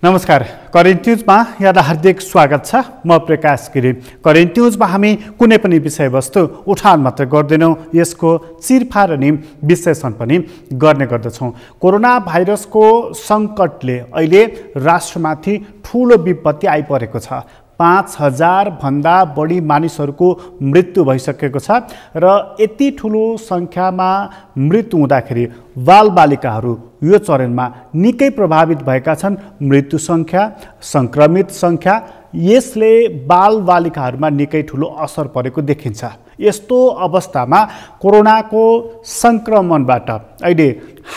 नमस्कार, करेन्ट न्युजमा यहाँलाई हार्दिक स्वागत छ। म प्रकाश गिरी। करेन्ट न्युजमा हामी कुनै पनि विषयवस्तु उठान मात्र गर्दैनौँ, यसको चिरफार अनि विश्लेषण पनि गर्ने गर्दछौँ। कोरोना भाइरसको सङ्कटले अहिले राष्ट्रमाथि ठुलो विपत्ति आइपरेको छ। 5000 भन्दा बढी मानिसहरूको मृत्यु भइसकेको छ र यति ठुलो सङ्ख्यामा मृत्यु हुँदाखेरि बालबालिकाहरू यो चरणमा निकै प्रभावित भएका छन्। मृत्यु सङ्ख्या, सङ्क्रमित सङ्ख्या, यसले बालबालिकाहरूमा निकै ठुलो असर परेको देखिन्छ। यस्तो अवस्थामा कोरोनाको सङ्क्रमणबाट अहिले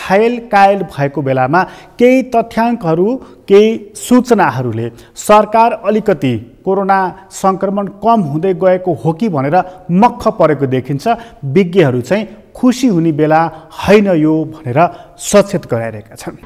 हायल कायल भएको बेलामा केही तथ्याङ्कहरू, केही सूचनाहरूले सरकार अलिकति कोरोना सङ्क्रमण कम हुँदै गएको हो कि भनेर मक्ख परेको देखिन्छ। विज्ञहरू चाहिँ खुसी हुने बेला होइन यो भनेर सचेत गराइरहेका छन्।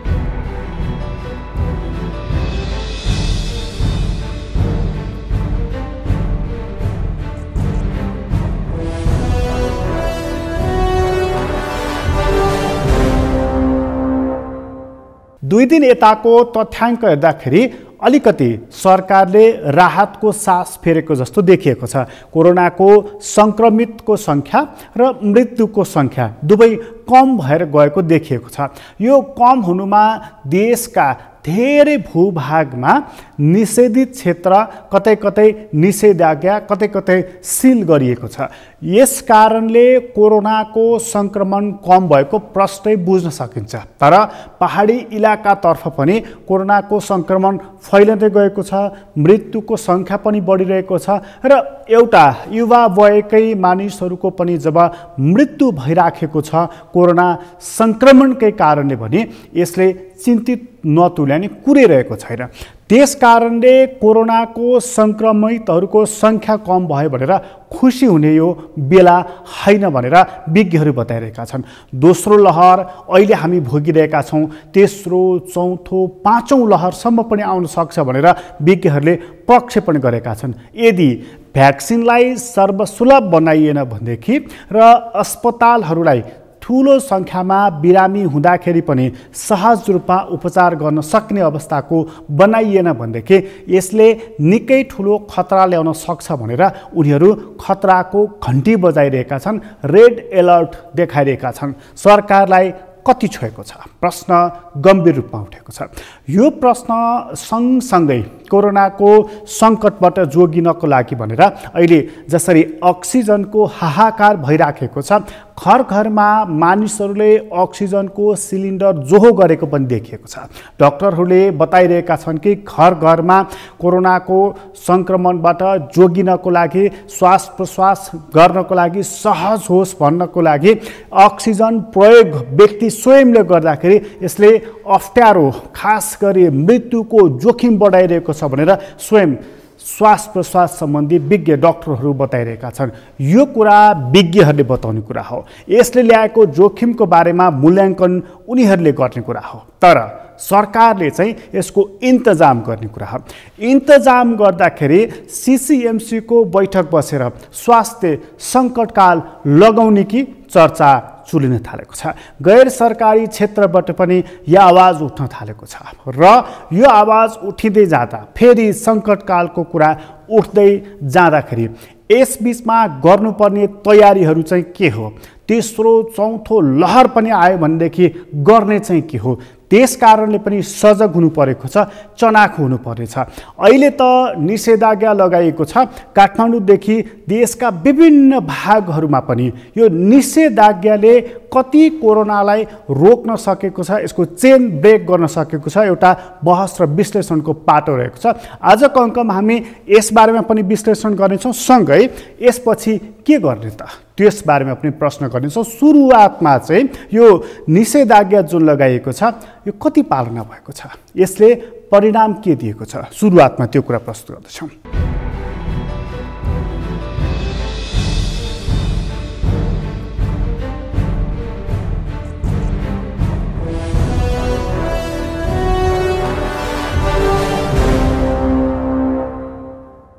दुई दिन यताको तथ्याङ्क हेर्दाखेरि अलिकति सरकारले राहतको सास फेरेको जस्तो देखिएको छ। कोरोनाको सङ्क्रमितको सङ्ख्या र मृत्युको सङ्ख्या दुवै कम भएर गएको देखिएको छ। यो कम हुनुमा देशका धेरै भूभागमा निषेधित क्षेत्र कतै कतै निषेधाज्ञा, कतै कतै सिल गरिएको छ। यस कारणले कोरोनाको सङ्क्रमण कम भएको प्रष्टै बुझ्न सकिन्छ। तर पहाडी इलाकातर्फ पनि कोरोनाको सङ्क्रमण फैलिँदै गएको छ, मृत्युको सङ्ख्या पनि बढिरहेको छ र एउटा युवा वयकै मानिसहरूको पनि जब मृत्यु भइराखेको छ कोरोना सङ्क्रमणकै कारणले भने यसले चिन्तित नतुल्याउने कुरिरहेको छैन। त्यस कारणले कोरोनाको सङ्क्रमितहरूको सङ्ख्या कम भयो भनेर खुसी हुने यो बेला होइन भनेर विज्ञहरू बताइरहेका छन्। दोस्रो लहर अहिले हामी भोगिरहेका छौँ, तेस्रो, चौथो, पाँचौँ लहरसम्म पनि आउन सक्छ भनेर विज्ञहरूले पक्ष पनि गरेका छन्। यदि भ्याक्सिनलाई सर्वसुलभ बनाइएन भनेदेखि र अस्पतालहरूलाई ठुलो सङ्ख्यामा बिरामी हुँदाखेरि पनि सहज रूपमा उपचार गर्न सक्ने अवस्थाको बनाइएन भनेदेखि यसले निकै ठुलो खतरा ल्याउन सक्छ भनेर उनीहरू खतराको घन्टी बजाइरहेका छन्, रेड एलर्ट देखाइरहेका छन्। सरकारलाई कति छोएको छ प्रश्न गम्भीर रूपमा उठेको छ। यो प्रश्न सँगसँगै कोरोनाको सङ्कटबाट जोगिनको लागि भनेर अहिले जसरी अक्सिजनको हाहाकार भइराखेको छ, घर घरमा मानिसहरूले अक्सिजनको सिलिन्डर जोहो गरेको पनि देखिएको छ। डाक्टरहरूले बताइरहेका छन् कि घर घरमा कोरोनाको सङ्क्रमणबाट जोगिनको लागि, श्वास प्रश्वास गर्नको लागि सहज होस् भन्नको लागि अक्सिजन प्रयोग व्यक्ति स्वयंले गर्दाखेरि यसले अप्ठ्यारो, खास गरी मृत्युको जोखिम बढाइरहेको छ भनेर स्वयं श्वास प्रश्वास सम्बन्धी विज्ञ डाक्टरहरू बताइरहेका छन्। यो कुरा विज्ञहरूले बताउने कुरा हो। यसले ल्याएको जोखिमको बारेमा मूल्याङ्कन उनीहरूले गर्ने कुरा हो। तर सरकारले चाहिँ यसको इन्तजाम गर्ने कुरा हो। इन्तजाम गर्दाखेरि सिसिएमसीको बैठक बसेर स्वास्थ्य सङ्कटकाल लगाउने कि चर्चा चुलिन थालेको छ। गैर सरकारी क्षेत्रबाट पनि यो आवाज उठ्न थालेको छ र यो आवाज उठिँदै जाँदा फेरि सङ्कटकालको कुरा उठ्दै जाँदाखेरि यसबिचमा गर्नुपर्ने तयारीहरू चाहिँ के हो? तेस्रो, चौथो लहर पनि आयो भनेदेखि गर्ने चाहिँ के हो? त्यस कारणले पनि सजग हुनु परेको छ, चनाखो हुनु पर्नेछ। अहिले त निषेधाज्ञा लगाइएको छ। काठमाडौँदेखि देशका विभिन्न भागहरूमा पनि यो निषेधाज्ञाले कति कोरोनालाई रोक्न सकेको छ, यसको चेन ब्रेक गर्न सकेको छ, एउटा बहस र विश्लेषणको पाटो रहेको छ। आजको अङ्कमा हामी यसबारेमा पनि विश्लेषण गर्नेछौँ। सँगै यसपछि के गर्ने त त्यस बारेमा पनि प्रश्न गर्नेछौँ। सुरुवातमा चाहिँ यो निषेधाज्ञा जुन लगाइएको छ यो कति पालना भएको छ, यसले परिणाम के दिएको छ, सुरुवातमा त्यो कुरा प्रस्तुत गर्दछौँ।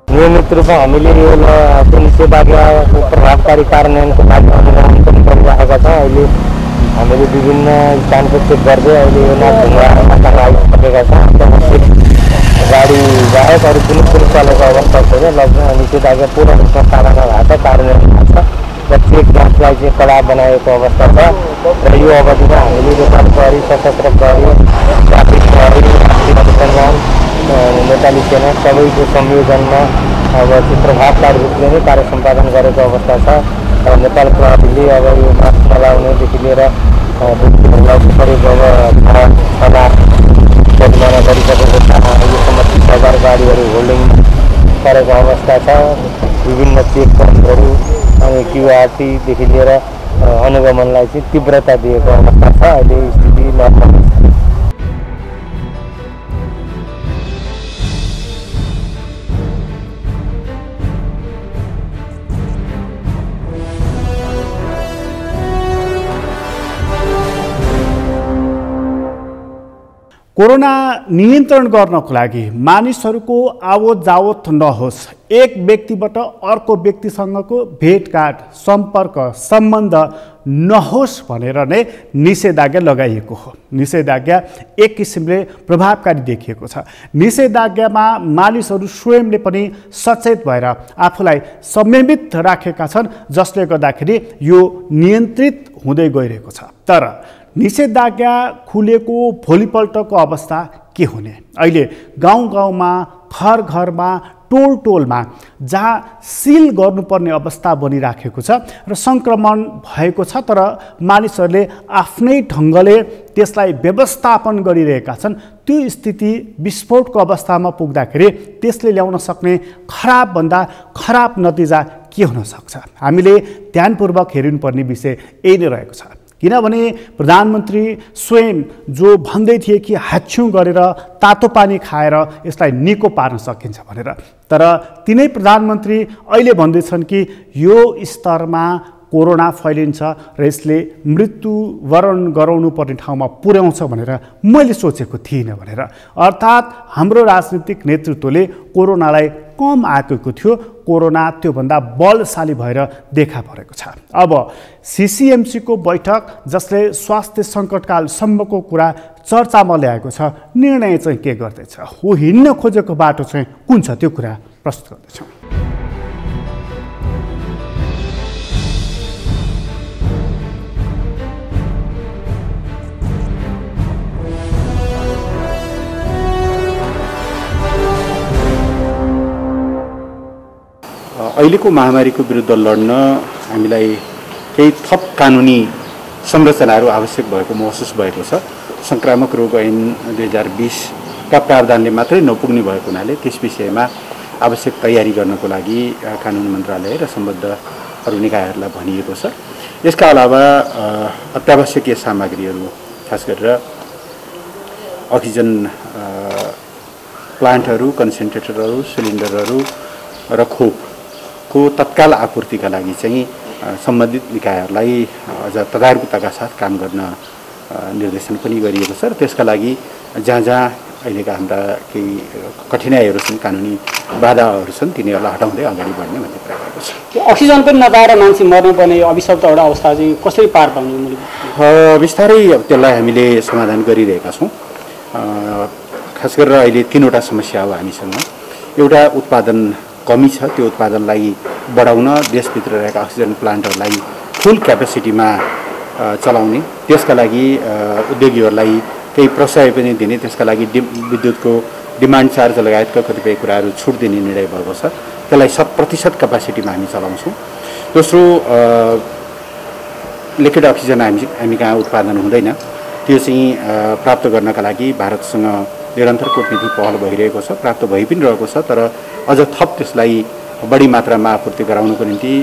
नियमित रूपमा हामीले यो निषेधाज्ञाको प्रभावकारी कार्यान्वयनको लागि अनुगमन पनि गरिरहेका छौँ। अहिले हामीले विभिन्न स्थानको चेक गर्दै अहिले यो नदीमा आइसकेका छौँ। गाडी बाहेक अरू कुनै पनि चलेको अवस्था छैन। निषेधाज्ञा पूर्ण रूपमा पालना भएको छ, कार्यान्वयन भएको छ र चेक जाँचलाई चाहिँ कडा बनाएको अवस्था छ र यो अवधिमा हामीले नेपाल प्रहरी, सशस्त्र प्रहरी, ट्राफिक प्रहरी, सञ्जाल, नेपाली सेना सबैको संयोजनमा अब चाहिँ प्रभावकारी रूपले नै कार्य सम्पादन गरेको अवस्था छ। नेपाल प्रहरीले अब यो मास्क नलाउनेदेखि लिएर व्यक्तिहरूलाई करिब जरिमाना गरिसकेको छ। यो 30,000 गाडीहरू होल्डिङ गरेको अवस्था छ। विभिन्न चेक पोइन्टहरू अनि क्युआरटीदेखि लिएर अनुगमनलाई चाहिँ तीव्रता दिएको अवस्था छ। अहिले स्थिति नर्मल छ। कोरोना नियन्त्रण गर्नको लागि मानिसहरूको आवत जावत नहोस्, एक व्यक्तिबाट अर्को व्यक्तिसँगको भेटघाट, सम्पर्क, सम्बन्ध नहोस् भनेर नै निषेधाज्ञा लगाइएको हो। निषेधाज्ञा एक किसिमले प्रभावकारी देखिएको छ। निषेधाज्ञामा मानिसहरू स्वयंले पनि सचेत भएर आफूलाई संयमित राखेका छन्, जसले गर्दाखेरि यो नियन्त्रित हुँदै गइरहेको छ। तर निषेधाज्ञा खुलेको भोलिपल्टको अवस्था के हुने? अहिले गाउँ गाउँमा, घर घरमा, टोल टोलमा जहाँ सिल गर्नुपर्ने अवस्था बनिराखेको छ र सङ्क्रमण भएको छ, तर मानिसहरूले आफ्नै ढङ्गले त्यसलाई व्यवस्थापन गरिरहेका छन्। त्यो स्थिति विस्फोटको अवस्थामा पुग्दाखेरि त्यसले ल्याउन सक्ने खराबभन्दा खराब नतिजा के हुन सक्छ? हामीले ध्यानपूर्वक हेर्नुपर्ने विषय यही नै रहेको छ। किनभने प्रधानमन्त्री स्वयं जो भन्दै थिए कि हाच्छ्यौँ गरेर तातो पानी खाएर यसलाई निको पार्न सकिन्छ भनेर, तर तिनै प्रधानमन्त्री अहिले भन्दैछन् कि यो स्तरमा कोरोना फैलिन्छ र यसले मृत्युवरण गराउनु पर्ने ठाउँमा पुर्याउँछ भनेर मैले सोचेको थिइनँ भनेर। अर्थात् हाम्रो राजनीतिक नेतृत्वले कोरोनालाई कम आएको थियो, कोरोना त्योभन्दा बलशाली भएर देखा परेको छ। अब सीसीएमसीको बैठक जसले स्वास्थ्य सङ्कटकालसम्मको कुरा चर्चामा ल्याएको छ, निर्णय चाहिँ के गर्दैछ, हो हिँड्न खोजेको बाटो चाहिँ कुन छ, त्यो कुरा प्रस्तुत गर्दैछौँ। अहिलेको महामारीको विरुद्ध लड्न हामीलाई केही थप कानुनी संरचनाहरू आवश्यक भएको महसुस भएको छ। संक्रामक रोग ऐन 2020 का प्रावधानले मात्रै नपुग्ने भएको हुनाले त्यस विषयमा आवश्यक तयारी गर्नको लागि कानुन मन्त्रालय र सम्बद्ध अरू निकायहरूलाई भनिएको छ। यसका अलावा अत्यावश्यकीय सामग्रीहरू, खास गरेर अक्सिजन प्लान्टहरू, कन्सेन्ट्रेटरहरू, सिलिन्डरहरू र खोपको तत्काल आपूर्तिका लागि चाहिँ सम्बन्धित निकायहरूलाई अझ तदारुकताका साथ काम गर्न निर्देशन पनि गरिएको छ र त्यसका लागि जहाँ जहाँ अहिलेका हाम्रा केही कठिनाइहरू छन्, कानुनी बाधाहरू छन्, तिनीहरूलाई हटाउँदै अगाडि बढ्ने भन्ने कुरा गरेको छ। अक्सिजन पनि नपाएर मान्छे मर्नुपर्ने अभिशप्त एउटा अवस्था चाहिँ कसरी पार पाउने? बिस्तारै त्यसलाई हामीले समाधान गरिरहेका छौँ। खास गरेर अहिले 3वटा समस्या हो हामीसँग। एउटा उत्पादन कमी छ, त्यो उत्पादनलाई बढाउन देशभित्र रहेका अक्सिजन प्लान्टहरूलाई फुल क्यापेसिटीमा चलाउने, त्यसका लागि उद्योगीहरूलाई केही प्रोत्साहन पनि दिने, त्यसका लागि विद्युतको डिमान्ड चार्ज लगायतका कतिपय कुराहरू छुट दिने निर्णय भएको छ। त्यसलाई 100% क्यापेसिटीमा हामी चलाउँछौँ। दोस्रो, लिक्विड अक्सिजन हामी कहाँ उत्पादन हुँदैन, त्यो चाहिँ प्राप्त गर्नका लागि भारतसँग निरन्तर कूटनीतिक पहल भइरहेको छ, प्राप्त भइ पनि रहेको छ। तर अझ थप त्यसलाई बढी मात्रामा आपूर्ति गराउनको निम्ति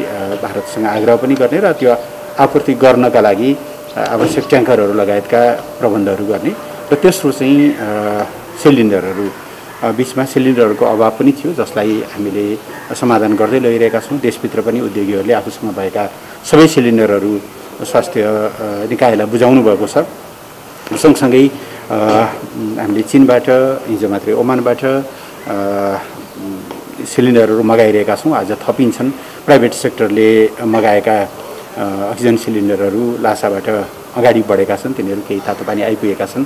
भारतसँग आग्रह पनि गर्ने र त्यो आपूर्ति गर्नका लागि आवश्यक ट्याङ्करहरू लगायतका प्रबन्धहरू गर्ने। र तेस्रो चाहिँ सिलिन्डरहरू, बिचमा सिलिन्डरहरूको अभाव पनि थियो, जसलाई हामीले समाधान गर्दै लगिरहेका छौँ। देशभित्र पनि उद्योगीहरूले आफूसँग भएका सबै सिलिन्डरहरू स्वास्थ्य निकायलाई बुझाउनु भएको छ। सँगसँगै हामीले चीनबाट, हिजो मात्रै ओमानबाट सिलिन्डरहरू मगाइरहेका छौँ। आज थपिन्छन्। प्राइभेट सेक्टरले मगाएका अक्सिजन सिलिन्डरहरू लासाबाट अगाडि बढेका छन्, तिनीहरू केही तातो पानी आइपुगेका छन्।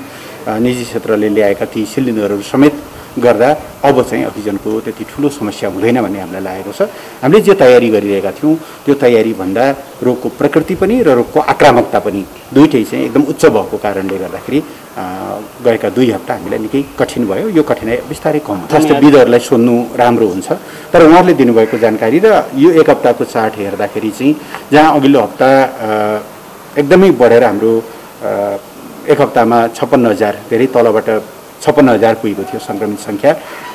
निजी क्षेत्रले ल्याएका ती सिलिन्डरहरू समेत गर्दा अब चाहिँ अक्सिजनको त्यति ठुलो समस्या हुँदैन भन्ने हामीलाई लागेको छ। हामीले जे तयारी गरिरहेका थियौँ त्यो तयारीभन्दा रोगको प्रकृति पनि र रोगको आक्रामकता पनि दुईटै चाहिँ एकदम उच्च भएको कारणले गर्दाखेरि गएका 2 हप्ता हामीलाई निकै कठिन भयो। यो कठिनाइ बिस्तारै कम स्वास्थ्यविदहरूलाई सोध्नु राम्रो हुन्छ, तर उहाँहरूले दिनुभएको जानकारी र यो 1 हप्ताको चार्ट हेर्दाखेरि चाहिँ जहाँ अघिल्लो हप्ता एकदमै बढेर हाम्रो 1 हप्तामा 56,000 धेरै तलबाट 56,000 पुगेको थियो सङ्क्रमित सङ्ख्या,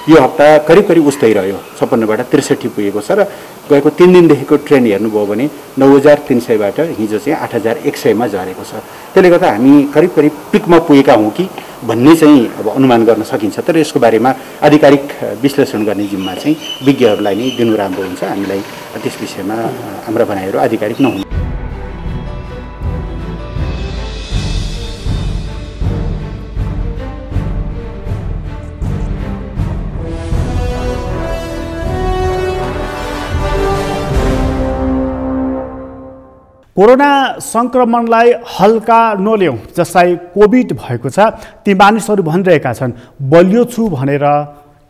यो हप्ता करिब उस्तै रह्यो, 56 बाट 63 पुगेको छ। र गएको 3 दिनदेखिको ट्रेन्ड हेर्नुभयो भने 9,300 बाट हिजो चाहिँ 8,100 मा झरेको छ। त्यसले गर्दा हामी करिब पिकमा पुगेका हौँ कि भन्ने चाहिँ अब अनुमान गर्न सकिन्छ, तर यसको बारेमा आधिकारिक विश्लेषण गर्ने जिम्मा चाहिँ विज्ञहरूलाई नै दिनु राम्रो हुन्छ। हामीलाई त्यस विषयमा हाम्रा भनाइहरू आधिकारिक नहुन्। कोरोना सङ्क्रमणलाई हल्का नल्याउँ, जसलाई कोभिड भएको छ, ती मानिसहरू भनिरहेका छन् बलियो छु भनेर,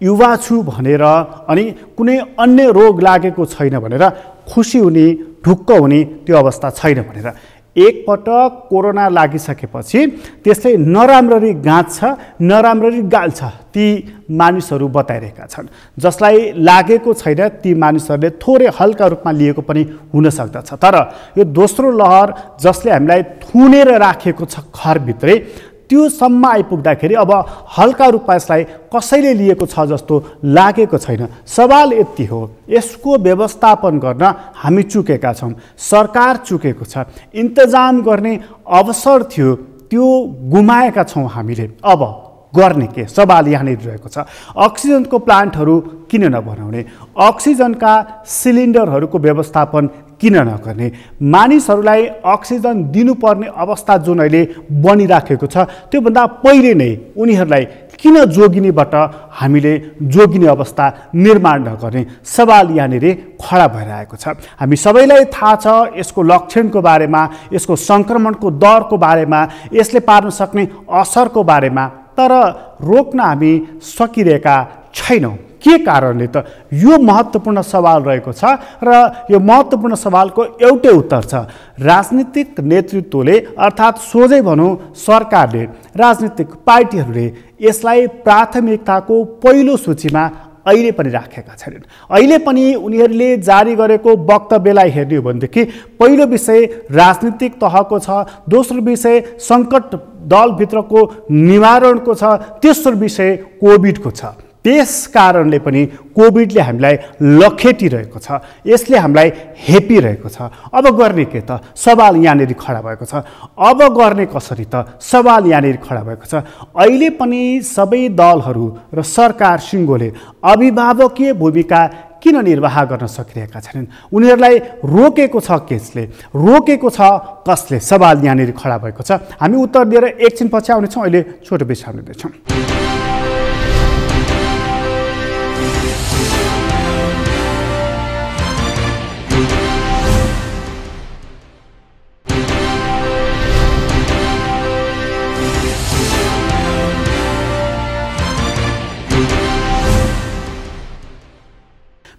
युवा छु भनेर, अनि कुनै अन्य रोग लागेको छैन भनेर खुसी हुने, ढुक्क हुने त्यो अवस्था छैन भनेर। एकपटक कोरोना लागिसकेपछि त्यसले नराम्ररी गाँच्छ, नराम्ररी गाल्छ, ती मानिसहरू बताइरहेका छन्। जसलाई लागेको छैन ती मानिसहरूले थोरै हल्का रूपमा लिएको पनि हुन सक्दछ, तर यो दोस्रो लहर जसले हामीलाई थुनेर राखेको छ घरभित्रै, त्यो सम्म आइपुग्दाखेरि अब हल्का रूपमा यसलाई कसैले लिएको छ जस्तो लागेको छैन। सवाल यति हो, यसको व्यवस्थापन गर्न हामी चुकेका छौँ, सरकार चुकेको छ, इन्तजाम गर्ने अवसर थियो त्यो गुमाएका छौँ हामीले। अब गर्ने के सवाल यहाँनिर रहेको छ। अक्सिजनको प्लान्टहरू किन नबनाउने, अक्सिजनका सिलिन्डरहरूको व्यवस्थापन किन नगर्ने, मानिसहरूलाई अक्सिजन दिनुपर्ने अवस्था जुन अहिले बनिराखेको छ त्योभन्दा पहिले नै उनीहरूलाई किन जोगिनेबाट हामीले जोगिने अवस्था निर्माण नगर्ने सवाल यहाँनिर खडा भइरहेको छ। हामी सबैलाई थाहा छ यसको लक्षणको बारेमा, यसको सङ्क्रमणको दरको बारेमा, यसले पार्न सक्ने असरको बारेमा, तर रोक्न हामी सकिरहेका छैनौँ। के कारणले त यो महत्त्वपूर्ण सवाल रहेको छ र यो महत्त्वपूर्ण सवालको एउटै उत्तर छ, राजनीतिक नेतृत्वले अर्थात् सोझै भनौँ सरकारले, राजनीतिक पार्टीहरूले यसलाई प्राथमिकताको पहिलो सूचीमा अहिले पनि राखेका छैनन्। अहिले पनि उनीहरूले जारी गरेको वक्तव्यलाई हेर्ने हो भनेदेखि पहिलो विषय राजनीतिक तहको छ, दोस्रो विषय सङ्कट दलभित्रको निवारणको छ, तेस्रो विषय कोभिडको छ। त्यस कारणले पनि कोभिडले हामीलाई लखेटिरहेको छ, यसले हामीलाई हेपिरहेको छ। अब गर्ने के त सवाल यहाँनिर खडा भएको छ। अब गर्ने कसरी त सवाल यहाँनिर खडा भएको छ। अहिले पनि सबै दलहरू र सरकार सिङ्गोले अभिभावकीय भूमिका किन निर्वाह गर्न सकिरहेका छैनन्? उनीहरूलाई रोकेको छ केसले, रोकेको छ कसले? सवाल यहाँनिर खडा भएको छ। हामी उत्तर दिएर एकछिन पछि आउनेछौँ। अहिले छोटो विश्राम लिँदैछौँ।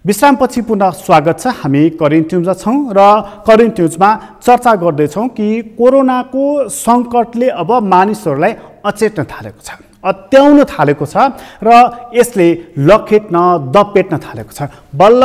विश्रामपछि पुनः स्वागत छ। हामी करेन्ट न्युजमा छौँ र करेन्ट न्युजमा चर्चा गर्दैछौँ कि कोरोनाको सङ्कटले अब मानिसहरूलाई अचेट्न थालेको छ, अत्याउन थालेको छ र यसले लखेट्न दपेट्न थालेको छ। बल्ल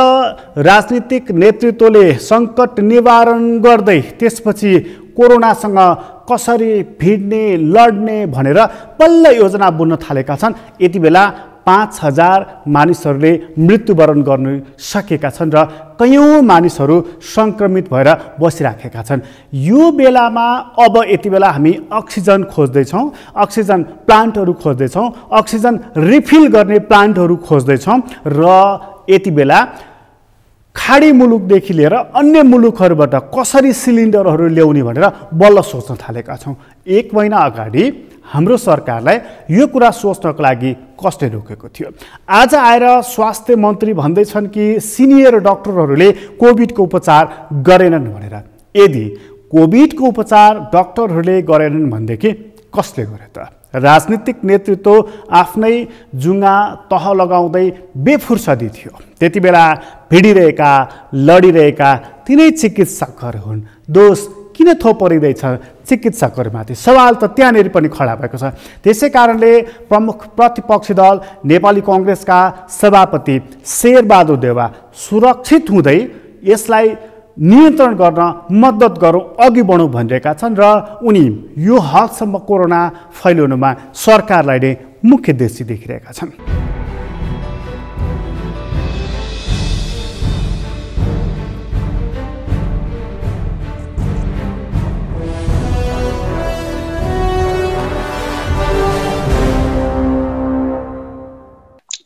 राजनीतिक नेतृत्वले सङ्कट निवारण गर्दै त्यसपछि कोरोनासँग कसरी भिड्ने लड्ने भनेर बल्ल योजना बुन्न थालेका छन्। यति बेला 5,000 मानिसहरूले मृत्युवरण गर्न सकेका छन् र कयौँ मानिसहरू सङ्क्रमित भएर बसिराखेका छन्। यो बेलामा अब यति बेला हामी अक्सिजन खोज्दैछौँ, अक्सिजन प्लान्टहरू खोज्दैछौँ, अक्सिजन रिफिल गर्ने प्लान्टहरू खोज्दैछौँ र यति बेला खाडी मुलुकदेखि लिएर अन्य मुलुकहरूबाट कसरी सिलिन्डरहरू ल्याउने भनेर बल्ल सोच्न थालेका छौँ। 1 महिना अगाडि हाम्रो सरकारलाई यो कुरा सोच्नको लागि कसले रोकेको थियो? आज आएर स्वास्थ्य मन्त्री भन्दैछन् कि सिनियर डाक्टरहरूले कोभिडको उपचार गरेनन् भनेर। यदि कोभिडको उपचार डाक्टरहरूले गरेनन् भनेदेखि कसले गरे त? राजनीतिक नेतृत्व आफ्नै जुङ्गा तह लगाउँदै बेफुर्सदी थियो। त्यतिबेला भिडिरहेका लडिरहेका तिनै चिकित्सकहरू हुन्। दोष किन थोपरिँदैछ चिकित्सकहरूमाथि? सवाल त त्यहाँनिर पनि खडा भएको छ। त्यसै कारणले प्रमुख प्रतिपक्षी दल नेपाली कांग्रेसका सभापति शेरबहादुर देउवा सुरक्षित हुँदै यसलाई नियन्त्रण गर्न मद्दत गरौँ, अघि बढौँ भनिरहेका छन् र उनी यो हदसम्म कोरोना फैलाउनुमा सरकारलाई नै मुख्य दोषी देखिरहेका छन्।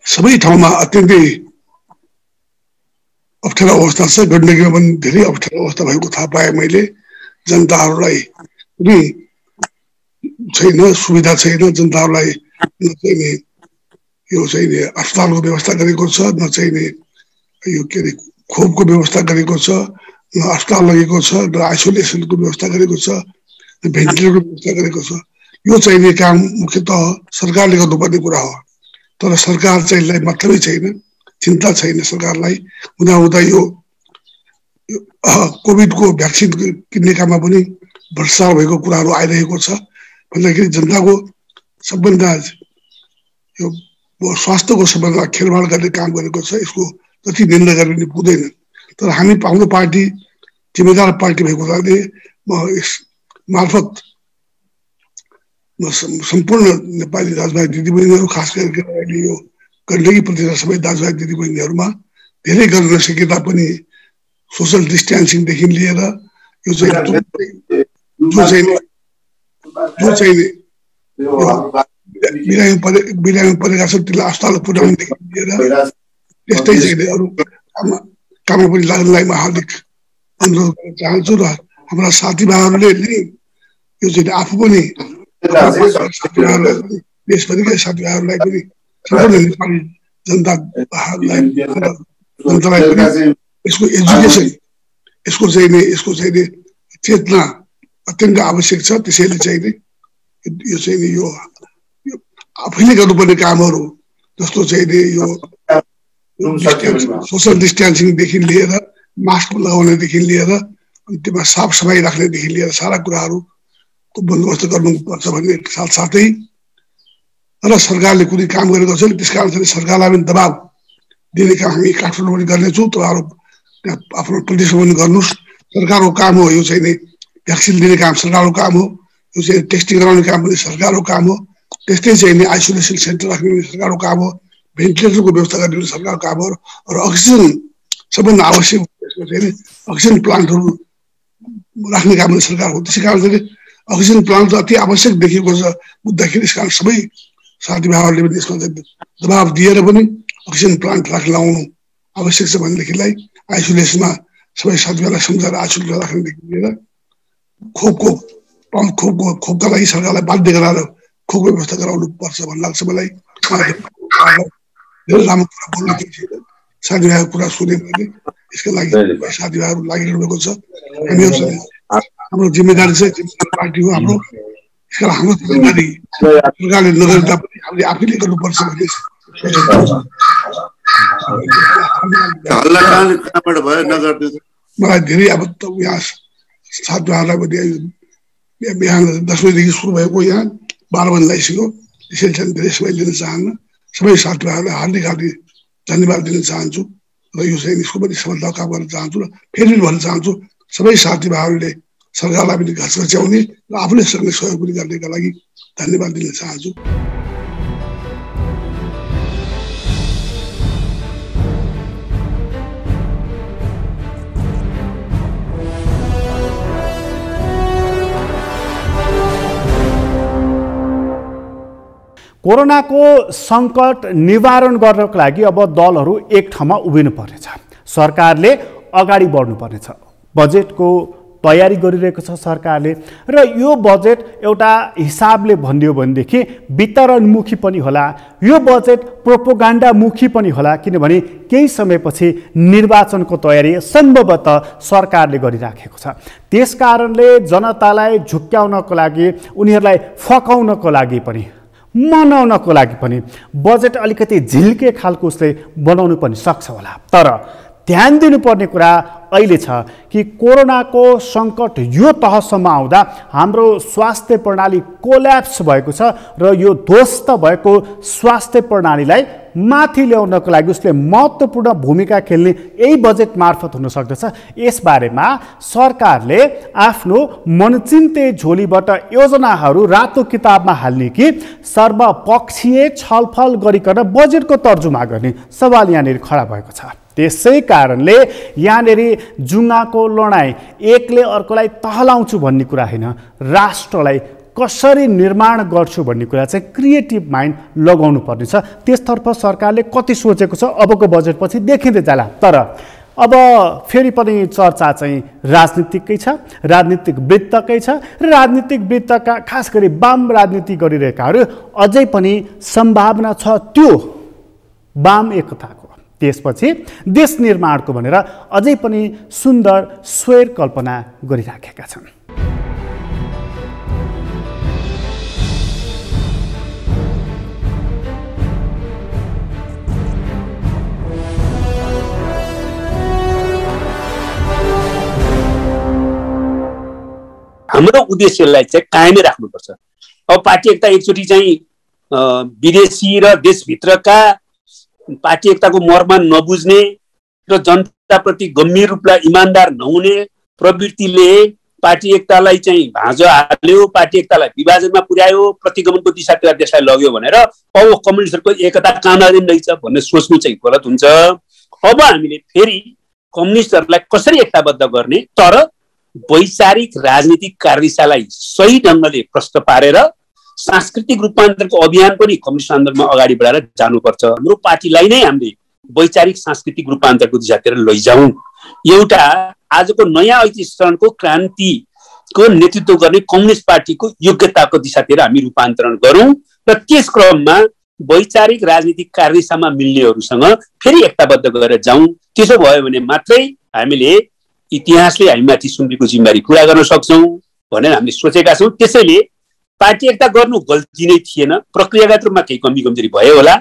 सबै ठाउँमा अत्यन्तै अप्ठ्यारो अवस्था छ। गण्डकीमा पनि धेरै अप्ठ्यारो अवस्था भएको थाहा पाएँ मैले। जनताहरूलाई कुनै छैन, सुविधा छैन। जनताहरूलाई नचाहिने यो चाहिने अस्पतालको व्यवस्था गरेको छ, नचाहिने यो के अरे खोपको व्यवस्था गरेको छ, न अस्पताल लगेको छ, न आइसोलेसनको व्यवस्था गरेको छ, न भेन्टिलेटरको व्यवस्था गरेको छ। यो चाहिने काम मुख्यतः सरकारले गर्नुपर्ने कुरा हो। तर सरकार चाहिँ यसलाई मतलबै छैन, चिन्ता छैन सरकारलाई। हुँदा यो कोभिडको भ्याक्सिन किन्ने काममा पनि भ्रष्टाचार भएको कुराहरू आइरहेको छ भन्दाखेरि जनताको सबभन्दा यो स्वास्थ्यको सबभन्दा खेलवाड गर्ने काम गरेको छ। यसको जति निन्दा गरे पनि पुग्दैन। तर हामी हाम्रो पार्टी जिम्मेदार पार्टी भएको कारणले म यस मार्फत सम्पूर्ण नेपाली दाजुभाइ दिदीबहिनीहरू, खास गरेर अहिले यो गण्डकी प्रतिका सबै दाजुभाइ दिदीबहिनीहरूमा धेरै गर्न नसके तापनि सोसल डिस्टेन्सिङदेखि लिएर यो चाहिँ बिरामी परेका छन् त्यसलाई अस्पताल पुर्याउनेदेखि लिएर त्यस्तै चाहिँ अरू काममा पनि लाग्नलाई म हार्दिक अनुरोध गर्न चाहन्छु। र हाम्रा साथीभाइहरूले नै यो चाहिँ आफू पनि देशभरिका साथीभाइहरूलाई पनि सम्पूर्ण नेपाली जनतालाई पनि यसको एजुकेसन, यसको चाहिँ चेतना अत्यन्त आवश्यक छ। त्यसैले चाहिँ यो चाहिँ यो आफैले गर्नुपर्ने कामहरू जस्तो चाहिँ यो सोसल डिस्टेन्सिङदेखि लिएर मास्क लगाउनेदेखि लिएर अनि त्यसमा साफसफाइ राख्नेदेखि लिएर सारा कुराहरूको बन्दोबस्त गर्नुपर्छ भन्ने साथसाथै र सरकारले कुनै काम गरेको छ त्यस कारण चाहिँ सरकारलाई पनि दबाब दिने काम हामी काठमाडौँ पनि गर्नेछौँ। तपाईँहरू त्यहाँ आफ्नो प्रदेश पनि गर्नुहोस्। सरकारको काम हो यो चाहिँ भ्याक्सिन दिने काम सरकारको काम हो। यो चाहिँ टेस्टिङ गराउने काम पनि सरकारको काम हो। त्यस्तै चाहिँ आइसोलेसन सेन्टर राख्ने पनि सरकारको काम हो। भेन्टिलेटरको व्यवस्था गर्ने पनि सरकारको काम हो। र अक्सिजन सबभन्दा आवश्यक चाहिँ अक्सिजन प्लान्टहरू राख्ने काम पनि सरकार हो। त्यसै कारण चाहिँ अक्सिजन प्लान्ट अति आवश्यक देखिएको छ बुझ्दाखेरि। यस कारण सबै साथीभाइहरूले पनि यसमा दबाब दिएर पनि अक्सिजन प्लान्ट राख्न लाउनु आवश्यक छ भनेदेखिलाई आइसोलेसनमा सबै साथीभाइलाई सम्झाएर आइसोलेसन राख्नेदेखि लिएर खोपका लागि सरकारलाई बाध्य गराएर खोपको व्यवस्था गराउनु पर्छ भन्ने लाग्छ मलाई। धेरै लामो कुरा बोल्नु केही छैन, साथीभाइको कुरा सुने मैले यसका लागि साथीभाइहरू लागिरहनु भएको छ। हाम्रो जिम्मेदारी चाहिँ जिम्मेदार पार्टी हो हाम्रो। यसका हाम्रो जिम्मेदारी सरकारले नगरे तापनि हामीले आफैले गर्नुपर्छ भन्ने मलाई धेरै अब यहाँ साथीभाइहरूलाई पनि बिहान 10 बजीदेखि सुरु भएको यहाँ 12 बजी लागिसक्यो। त्यसैले चाहिँ धेरै समय लिन चाहन्न। सबै साथीभाइहरूलाई हार्दिक धन्यवाद दिन चाहन्छु र यो चाहिँ यसको पनि सफलता काम गर्न चाहन्छु। र फेरि पनि भन्न चाहन्छु सबै साथीभाइहरूले सरकारलाई पनि घाँस घच्याउने र आफूले सक्ने सहयोग पनि गर्नेका लागि धन्यवाद दिन चाहन्छु। कोरोनाको सङ्कट निवारण गर्नको लागि अब दलहरू एक ठाउँमा उभिनु पर्नेछ। सरकारले अगाडि बढ्नु पर्नेछ। बजेटको तयारी गरिरहेको छ सरकारले र यो बजेट एउटा हिसाबले भनिदियो भनेदेखि वितरणमुखी पनि होला, यो बजेट प्रोपोगान्डामुखी पनि होला, किनभने केही समयपछि निर्वाचनको तयारी सम्भवतः सरकारले गरिराखेको छ। त्यसकारणले जनतालाई झुक्क्याउनको लागि, उनीहरूलाई फकाउनको लागि पनि, मनाउनको लागि पनि बजेट अलिकति झिल्के खालको उसले बनाउनु पनि सक्छ होला। तर ध्यान दिनुपर्ने कुरा अहिले छ कि कोरोनाको सङ्कट यो तहसम्म आउँदा हाम्रो स्वास्थ्य प्रणाली कोल्याप्स भएको छ र यो ध्वस्त भएको स्वास्थ्य प्रणालीलाई माथि ल्याउनको लागि उसले महत्त्वपूर्ण भूमिका खेल्ने यही बजेट मार्फत हुन सक्दछ। यसबारेमा सरकारले आफ्नो मनचिन्ते झोलीबाट योजनाहरू रातो किताबमा हाल्ने कि सर्वपक्षीय छलफल गरिकन बजेटको तर्जुमा गर्ने सवाल यहाँनिर खडा भएको छ। त्यसै कारणले यहाँनिर जुङ्गाको लडाइँ एकले अर्कोलाई तहलाउँछु भन्ने कुरा होइन, राष्ट्रलाई कसरी निर्माण गर्छु भन्ने कुरा चाहिँ क्रिएटिभ माइन्ड लगाउनु पर्नेछ। त्यसतर्फ सरकारले कति सोचेको छ अबको बजेटपछि देखिँदै जाला। तर अब फेरि पनि चर्चा चाहिँ राजनीतिकै छ, राजनीतिक वृत्तकै छ र राजनीतिक वृत्तका खास गरी वाम राजनीति गरिरहेकाहरू अझै पनि सम्भावना छ त्यो वाम एकताको, त्यसपछि देश निर्माणको भनेर अझै पनि सुन्दर स्वर कल्पना गरिराखेका छन्। हाम्रो उद्देश्यलाई चाहिँ कायमै राख्नुपर्छ। अब पार्टी एकता एकचोटि चाहिँ विदेशी र देशभित्रका पार्टी एकताको मर्म नबुझ्ने र जनताप्रति गम्भीर रूपमा इमान्दार नहुने प्रवृत्तिले पार्टी एकतालाई चाहिँ भाँजो हाल्यो, पार्टी एकतालाई विभाजनमा पुर्यायो, प्रतिगमनको दिशातिर देशलाई लग्यो भनेर अब कम्युनिस्टहरूको एकता काम लाग्दैन रहेछ भन्ने सोच्नु चाहिँ गलत हुन्छ। अब हामीले फेरि कम्युनिस्टहरूलाई कसरी एकताबद्ध गर्ने, तर वैचारिक राजनीतिक कार्यशालालाई सही ढङ्गले प्रश्न पारेर सांस्कृतिक रूपान्तरणको अभियान पनि कम्युनिस्ट आन्दोलनमा अगाडि बढाएर जानुपर्छ। हाम्रो पार्टीलाई नै हामीले वैचारिक सांस्कृतिक रूपान्तरणको दिशातिर लैजाउँ। एउटा आजको नयाँ ऐतिह्यको क्रान्तिको नेतृत्व गर्ने कम्युनिस्ट पार्टीको योग्यताको दिशातिर हामी रूपान्तरण गरौँ र त्यस क्रममा वैचारिक राजनीतिक कार्यशालामा मिल्नेहरूसँग फेरि एकताबद्ध गरेर जाउँ। त्यसो भयो भने मात्रै हामीले इतिहासले हामीमाथि सुम्पेको जिम्मेवारी पुरा गर्न सक्छौँ भनेर हामीले सोचेका छौँ। त्यसैले पार्टी एकता गर्नु गल्ती नै थिएन, प्रक्रियागत रूपमा केही कमी कमजोरी भयो होला।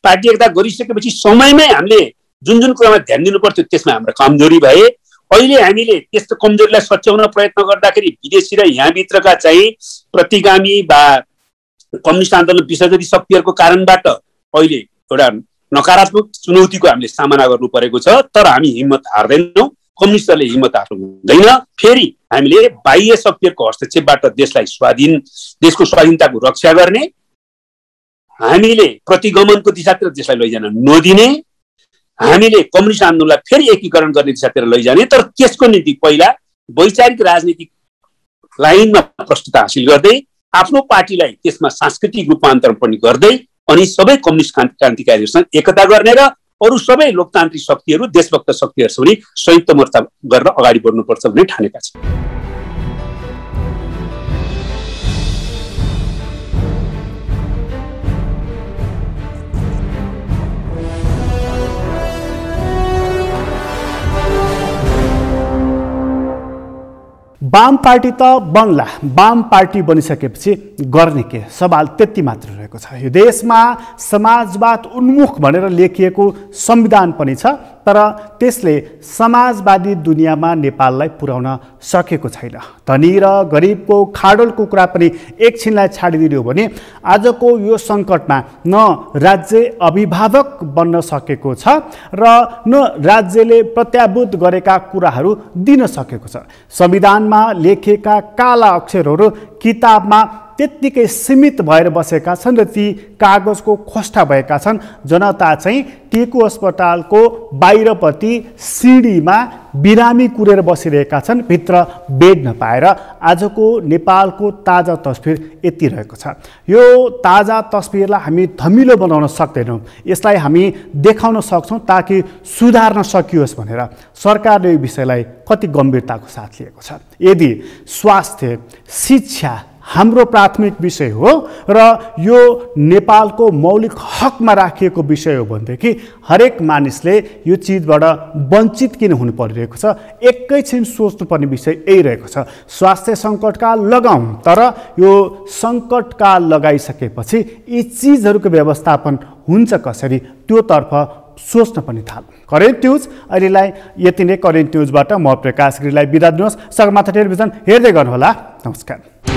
पार्टी एकता गरिसकेपछि समयमै हामीले जुन जुन कुरामा ध्यान दिनु पर्थ्यो त्यसमा हाम्रो कमजोरी भए। अहिले हामीले त्यस्तो कमजोरीलाई सच्याउन प्रयत्न गर्दाखेरि विदेशी र यहाँभित्रका चाहिँ प्रतिगामी वा कम्युनिस्ट आन्दोलन विसर्जनी शक्तिहरूको कारणबाट अहिले एउटा नकारात्मक चुनौतीको हामीले सामना गर्नु परेको छ। तर हामी हिम्मत हार्दैनौँ, कम्युनिस्टहरूले हिम्मत हार्नु हुँदैन। फेरि हामीले बाह्य शक्तिहरूको हस्तक्षेपबाट देशको स्वाधीनताको रक्षा गर्ने, हामीले प्रतिगमनको दिशातिर देशलाई लैजान नदिने, हामीले कम्युनिस्ट आन्दोलनलाई फेरि एकीकरण गर्ने दिशातिर लैजाने। तर त्यसको निम्ति पहिला वैचारिक राजनीतिक लाइनमा प्रस्तुत हासिल गर्दै आफ्नो पार्टीलाई त्यसमा सांस्कृतिक रूपान्तरण पनि गर्दै अनि सबै कम्युनिस्ट क्रान्तिकारीहरूसँग एकता गर्ने र अरू सबै लोकतान्त्रिक शक्तिहरू देशभक्त शक्तिहरूसँग पनि संयुक्त मोर्चा गरेर अगाडि बढ्नुपर्छ भन्ने ठानेका छन्। वाम पार्टी त बन्ला, वाम पार्टी बनिसकेपछि गर्ने के सवाल त्यति मात्र रहेको छ। यो देशमा समाजवाद उन्मुख भनेर लेखिएको संविधान पनि छ, तर त्यसले समाजवादी दुनियाँमा नेपाललाई पुर्याउन सकेको छैन। धनी र गरिबको खाडलको कुरा पनि एकछिनलाई छाडिदियो भने आजको यो सङ्कटमा न राज्य अभिभावक बन्न सकेको छ र न राज्यले प्रत्याभूत गरेका कुराहरू दिन सकेको छ। संविधानमा लेखेका काला अक्षरहरू किताबमा त्यत्तिकै सीमित भएर बसेका छन् र ती कागजको खोस्टा भएका छन्। जनता चाहिँ टेकु अस्पतालको बाहिरपट्टि सिँढीमा बिरामी कुरेर बसिरहेका छन्, भित्र बेड नपाएर। आजको नेपालको ताजा तस्बिर यति रहेको छ। यो ताजा तस्बिरलाई हामी धमिलो बनाउन सक्दैनौँ, यसलाई हामी देखाउन सक्छौँ ताकि सुधार्न सकियोस् भनेर सरकारले यो विषयलाई कति गम्भीरताको साथ लिएको छ। यदि स्वास्थ्य शिक्षा हाम्रो प्राथमिक विषय हो र यो नेपालको मौलिक हकमा राखिएको विषय हो भनेदेखि हरेक मानिसले यो चिजबाट वञ्चित किन हुनु परिरहेको छ, एकैछिन सोच्नुपर्ने विषय यही रहेको छ। स्वास्थ्य सङ्कटकाल लगाउँ, तर यो सङ्कटकाल लगाइसकेपछि यी चिजहरूको व्यवस्थापन हुन्छ कसरी त्योतर्फ सोच्न पनि थाल्नु। करेन्ट न्युज अहिलेलाई यति नै। करेन्ट न्युजबाट म प्रकाश गिरीलाई बिदा दिनुहोस्। सगरमाथा टेलिभिजन हेर्दै गर्नुहोला। नमस्कार।